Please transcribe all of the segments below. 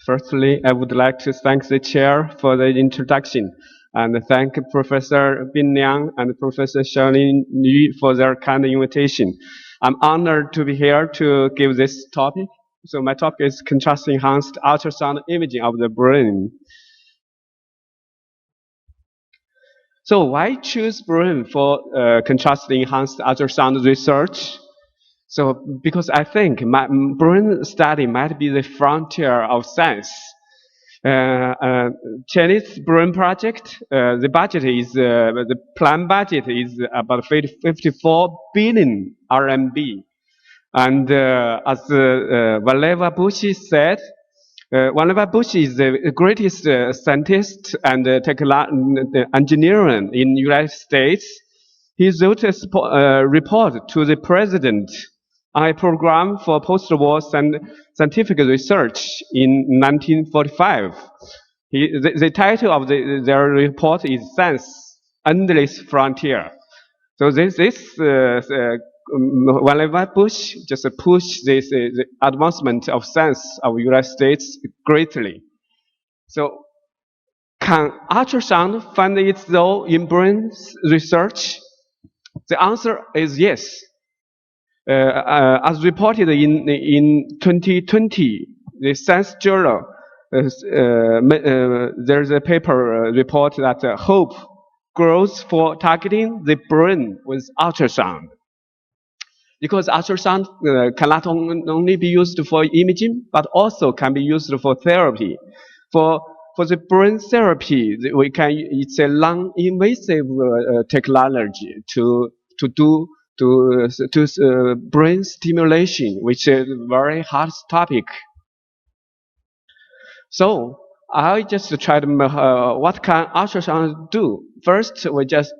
Firstly, I would like to thank the chair for the introduction and thank Professor Bin Liang and Professor Xiaolin Yu for their kind invitation. I'm honored to be here to give this topic. So my topic is contrast-enhanced ultrasound imaging of the brain. So why choose brain for contrast-enhanced ultrasound research? So because I think my brain study might be the frontier of science. Chinese brain project, the budget is the planned budget is about 54 billion RMB, and as Valeva Bushi said, Valeva Bushi is the greatest scientist and engineer in the United States. He wrote a report to the president on a program for post-war scientific research in 1945. The title of their report is Science, Endless Frontier. So whenever Bush just pushed this the advancement of science of the United States greatly. So can ultrasound find its role in brain research? The answer is yes. As reported in 2020, the Science Journal, there's a paper report that hope grows for targeting the brain with ultrasound. Because ultrasound cannot only be used for imaging, but also can be used for therapy. For the brain therapy, it's a non-invasive technology to do brain stimulation, which is a very hard topic. So I just tried what can ultrasound do. First, we just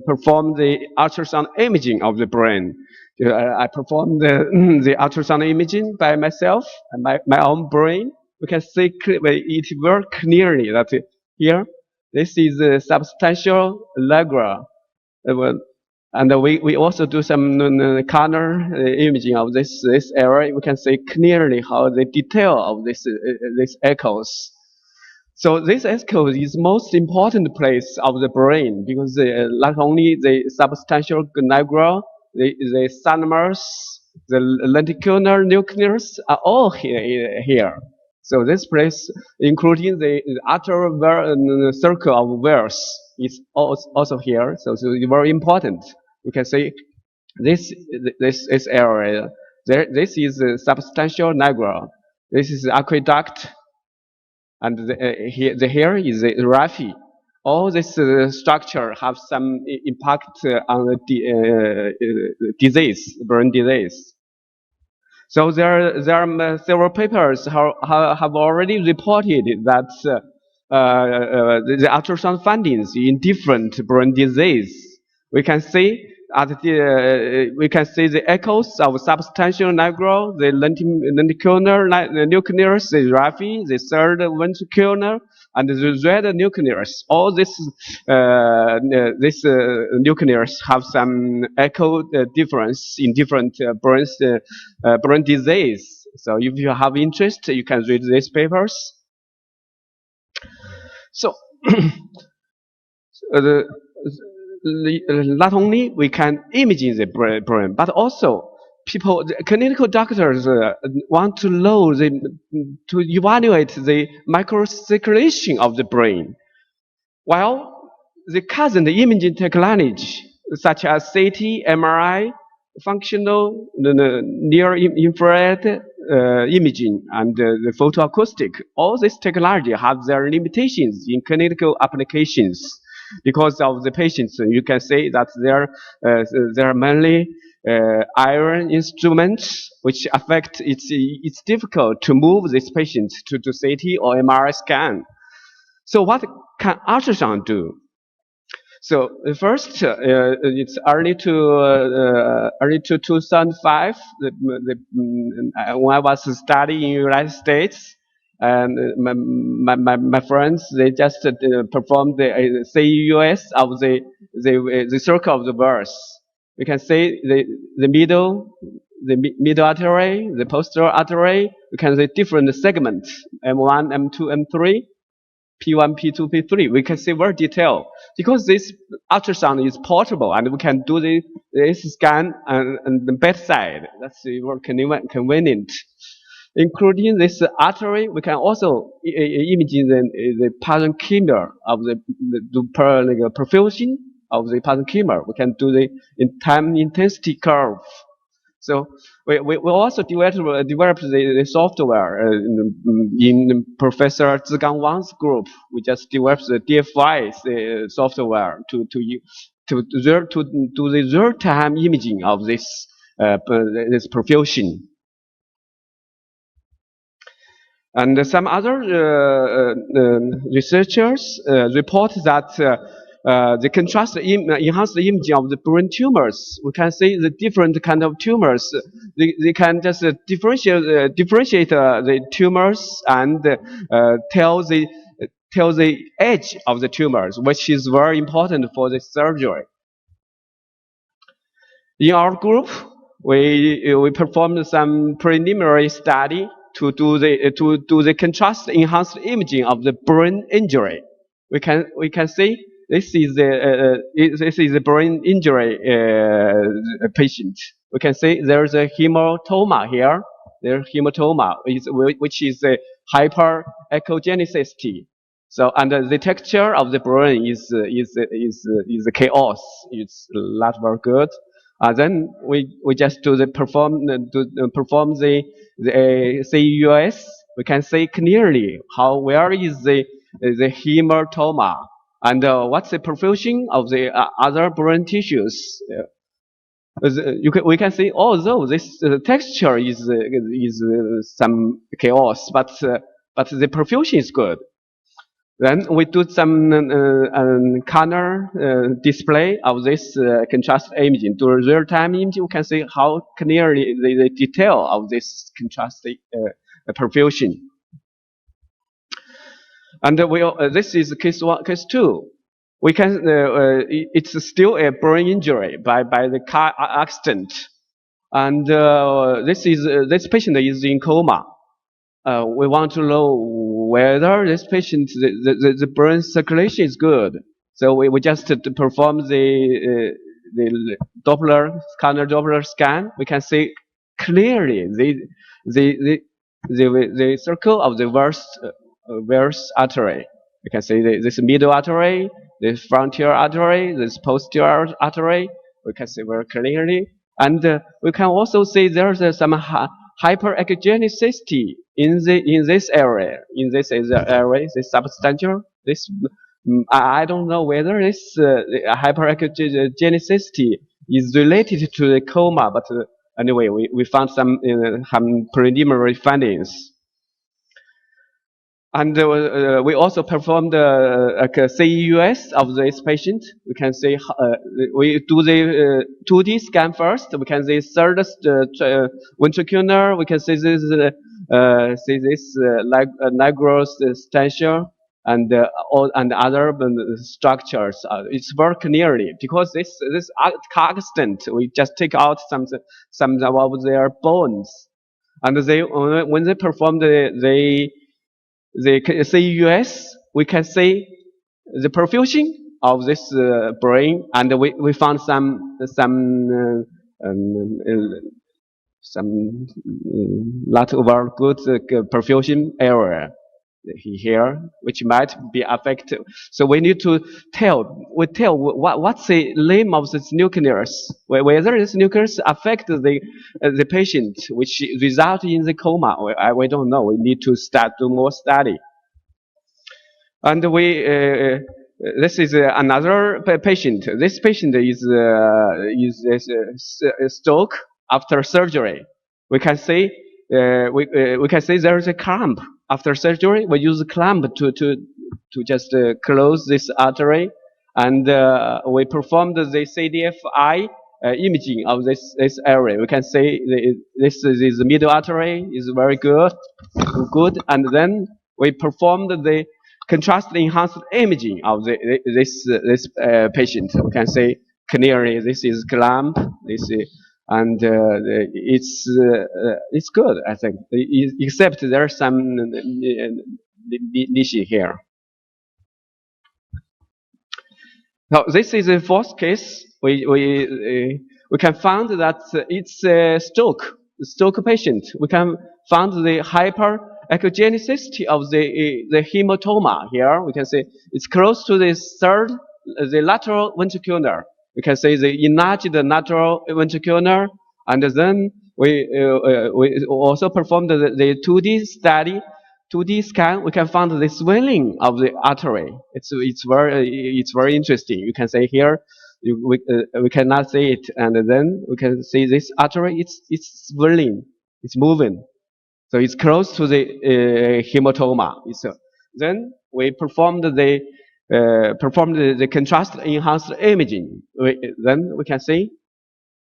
perform the ultrasound imaging of the brain. I performed the ultrasound imaging by myself and my own brain. We can see it very clearly that here, this is a substantial nigra. And we also do some color imaging of this area. We can see clearly how the detail of this echoes. So this echo is most important place of the brain because not only the substantial nigra, the thalamus, the lenticular nucleus are all here. So this place, including the outer circle of Wells, is also here. So it's very important. We can say this area. This is the substantial nigra. This is the aqueduct, and here is the raphe. All this structure have some impact on the disease, brain disease. So there are several papers have already reported that the ultrasound findings in different brain disease. We can see the echoes of substantial nigra, the lenticular nucleus, the raphe, the third ventricular, and the red nucleus. All this nucleus have some echo difference in different brain disease. So if you have interest, you can read these papers. So not only we can image the brain, but also clinical doctors want to know to evaluate the microcirculation of the brain. While the current imaging technology, such as CT, MRI, functional near infrared imaging, and the photoacoustic, all this technology have their limitations in clinical applications. Because of the patients, you can say that there are mainly iron instruments which affect it's difficult to move this patient to CT or MRI scan. So what can ultrasound do? So first, it's early to 2005 when I was studying in the United States. And my friends, they just performed the CUS of the circle of the verse. We can say the middle, middle artery, the posterior artery. We can see different segments, M1, M2, M3, P1, P2, P3. We can see very detailed because this ultrasound is portable and we can do this scan on the bedside. That's very convenient. Including this artery, we can also image the parenchyma of the perfusion of the parenchyma. We can do the time intensity curve. So we also developed the software in Professor Zigang Wang's group. We just developed the DFI software to do the real-time imaging of this perfusion. And some other researchers report that the enhanced imaging of the brain tumors, we can see the different kind of tumors. They can just differentiate the tumors and tell the age of the tumors, which is very important for the surgery. In our group, we performed some preliminary study to do the contrast enhanced imaging of the brain injury. We can see this is the brain injury patient. We can see there's a hematoma here. There's hematoma, which is a hyperechogenicity. So, and the texture of the brain is chaos. It's not very good. Then we just perform the CUS. We can see clearly where is the hematoma and what's the perfusion of the other brain tissues. We can see although this texture is some chaos, but the perfusion is good. Then we do some color display of this contrast imaging. To real-time imaging, we can see how clearly the detail of this contrast perfusion. And this is case 1, case 2. We can it's still a brain injury by the car accident, and this patient is in coma. We want to know whether this patient the brain circulation is good. So we just perform the scanner Doppler scan. We can see clearly the circle of the verse artery. We can see this middle artery, this frontal artery, this posterior artery. We can see very clearly, and we can also see there's some hyperechogenicity in this area, this substantial. This I don't know whether this hyperechogenicity is related to the coma, but anyway, we found some preliminary findings. And we also performed a CUS of this patient. We can see we do the 2D scan first. We can see third ventricular. We can see this nigrous stantia and other structures. It's very clearly because this car accident. We just take out some of their bones, and when they perform the CUS, we can see the perfusion of this brain, and we found some not over good perfusion area here, which might be affected. So we need to tell what's the name of this nucleus, whether this nucleus affects the patient, which result in the coma. We don't know. We need to do more study. And this is another patient. This patient is stroke after surgery. We can see we can see there is a clamp after surgery. We use a clamp to just close this artery, and we performed the CDFI imaging of this area. We can see this is the middle artery is very good, and then we performed the contrast enhanced imaging of this patient. We can see clearly this is clamp. This is and it's good, I think. Except there are some niche here. Now this is the fourth case. We can find that it's a stroke patient. We can find the hyperechogenicity of the hematoma here. We can say it's close to the the lateral ventricular. We can say the enlarged lateral ventricular, and then we also performed the 2D study. 2D scan, we can find the swelling of the artery. It's very interesting. You can say here, we cannot see it, and then we can see this artery. It's swelling. It's moving. So it's close to the hematoma. Then we performed the contrast enhanced imaging. Then we can see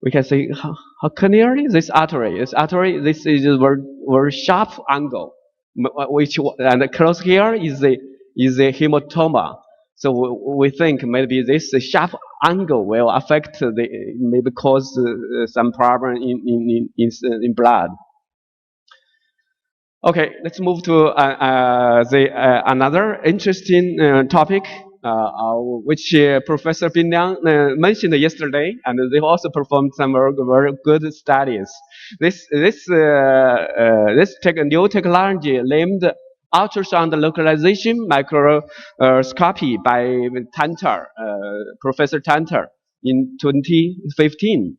how clearly this artery. This is a very sharp angle, which and close here is the hematoma. So we think maybe this sharp angle will affect maybe cause some problem in blood. Okay, let's move to another interesting topic, which Professor Bin Liang mentioned yesterday, and they also performed some very good studies. This new technology named ultrasound localization microscopy by Professor Tanter in 2015.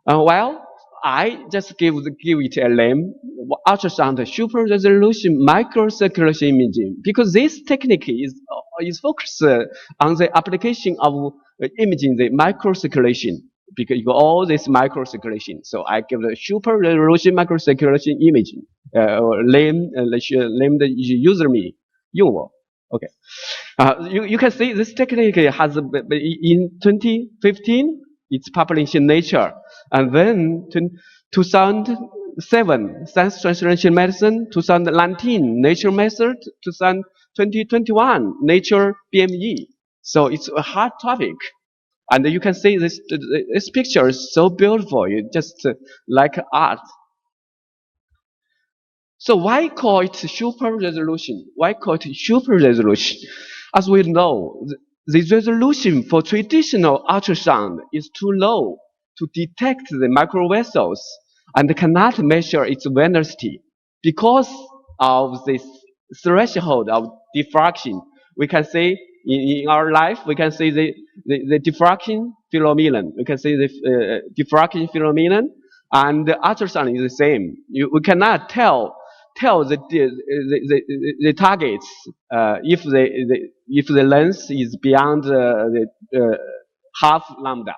Well, I just give it a name, ultrasound super resolution microcirculation imaging, because this technique is focused on the application of imaging the microcirculation, because you got all this microcirculation. So I give the super resolution microcirculation imaging, name the user me, 用我. Okay, you can see this technique has in 2015. It's published in Nature, and then 2007 Science Translational Medicine, 2019 Nature Method, 2021 Nature BME. So it's a hot topic, and you can see this picture is so beautiful. You just like art. So why call it super resolution? Why call it super resolution? As we know, the resolution for traditional ultrasound is too low to detect the microvessels and cannot measure its velocity. Because of this threshold of diffraction, we can say in our life, we can see the diffraction phenomenon. We can see the diffraction phenomenon, and the ultrasound is the same. We cannot tell the targets if the length is beyond the half lambda.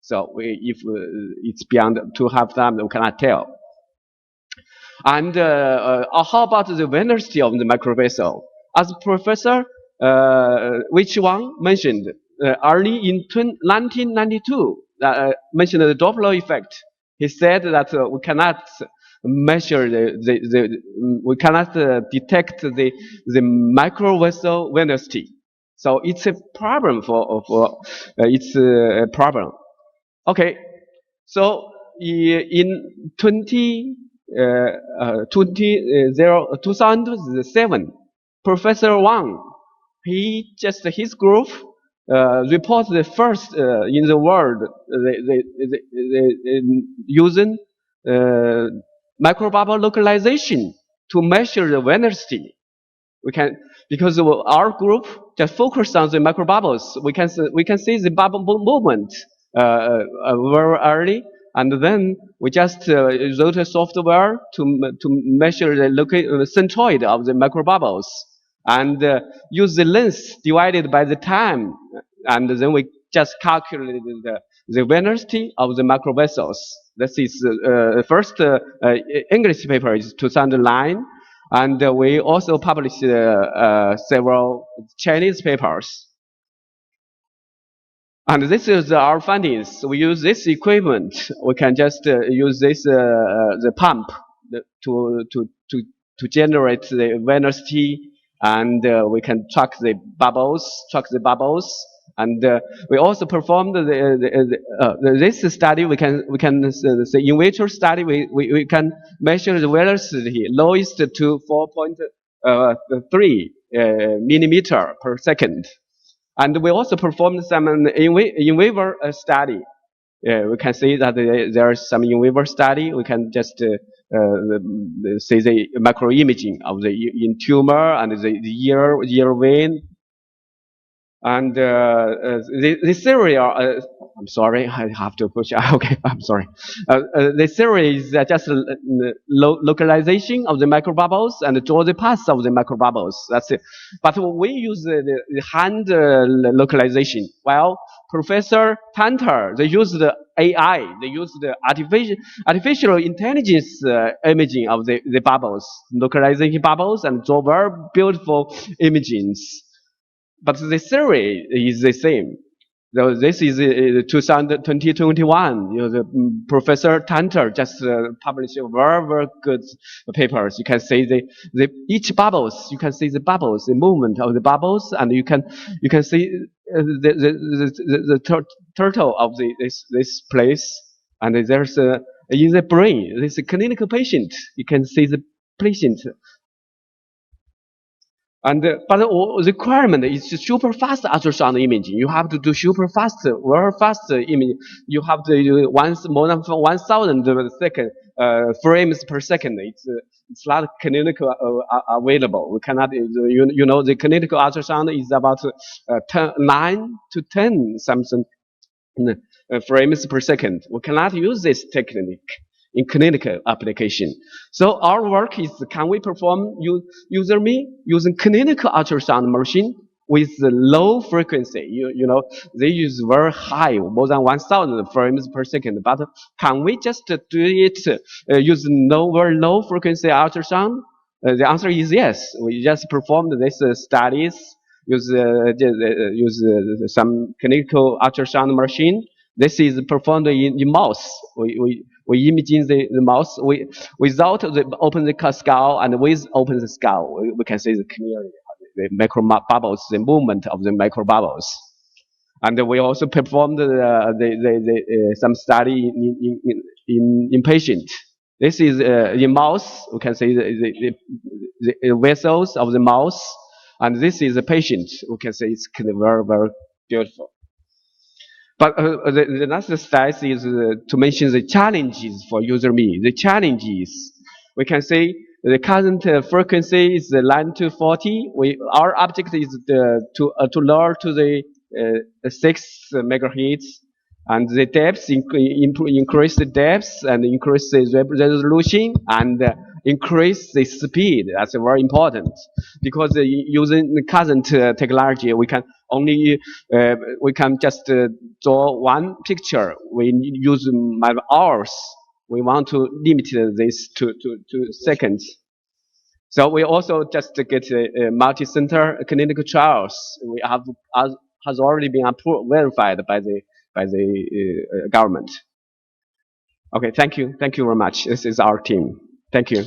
So if it's beyond 2.5 lambda, we cannot tell. And how about the velocity of the microvessel? As Professor which one mentioned early in 1992, mentioned the Doppler effect. He said that we cannot measure we cannot detect the microvessel velocity. So it's a problem it's a problem. Okay, so in 2007, Professor Wang, his group reported the first in the world using microbubble localization to measure the velocity. Because our group just focused on the microbubbles, we can see the bubble movement very early, and then we just wrote a software to measure the centroid of the microbubbles, and use the length divided by the time, and then we just calculated the velocity of the microvessels. This is the first English paper is 2009, and we also published several Chinese papers. And this is our findings. We use this equipment. We can just use this the pump to generate the velocity, and we can track the bubbles, And we also performed this study. We can say in vitro study. We can measure the velocity lowest to 4.3 millimeter per second. And we also performed some in vivo study. We can see that there is some in vivo study. We can just see the macroimaging of the in tumor and the ear vein. And the theory, I'm sorry, I have to push. Okay, I'm sorry. The theory is just localization of the microbubbles and draw the path of the microbubbles. That's it. But we use the hand localization. Well, Professor Tanter, they use the AI, they use the artificial intelligence imaging of the bubbles, localizing bubbles, and draw very beautiful images. But the theory is the same. So this is 2021. The Professor Tanter just published a very good papers. You can see each bubbles. You can see the bubbles, the movement of the bubbles, and you can see the turtle of this place. And there's in the brain. This clinical patient. You can see the patient. And but the requirement is super fast ultrasound imaging. You have to do super fast, very fast imaging. You have to do more than 1,000 frames per second. It's not clinical available. We cannot. You know the clinical ultrasound is about 9 to 10 something frames per second. We cannot use this technique in clinical application. So our work is, can we perform user-me using clinical ultrasound machine with low frequency? You know, they use very high, more than 1,000 frames per second. But can we just do it using very low frequency ultrasound? The answer is yes. We just performed these studies, use some clinical ultrasound machine. This is performed in mouse. We imaging the mouse without open the skull and with open the skull. We can see clearly the micro bubbles, the movement of the micro bubbles. And we also performed some study in patient. This is in mouse. We can see the vessels of the mouse, and this is a patient. We can see it's very, very beautiful. But the last slide is to mention the challenges for user-me. The challenges, we can say the current frequency is 9 to 40. Our object is to lower to the 6 megahertz, and the depth increase the depth and increase the resolution and increase the speed. That's very important because using the current technology, we can only we can just draw one picture. We use hours. We want to limit this to seconds. So we also just get multi-center clinical trials. We have has already been approved, verified by the government. Okay, thank you very much. This is our team. Thank you.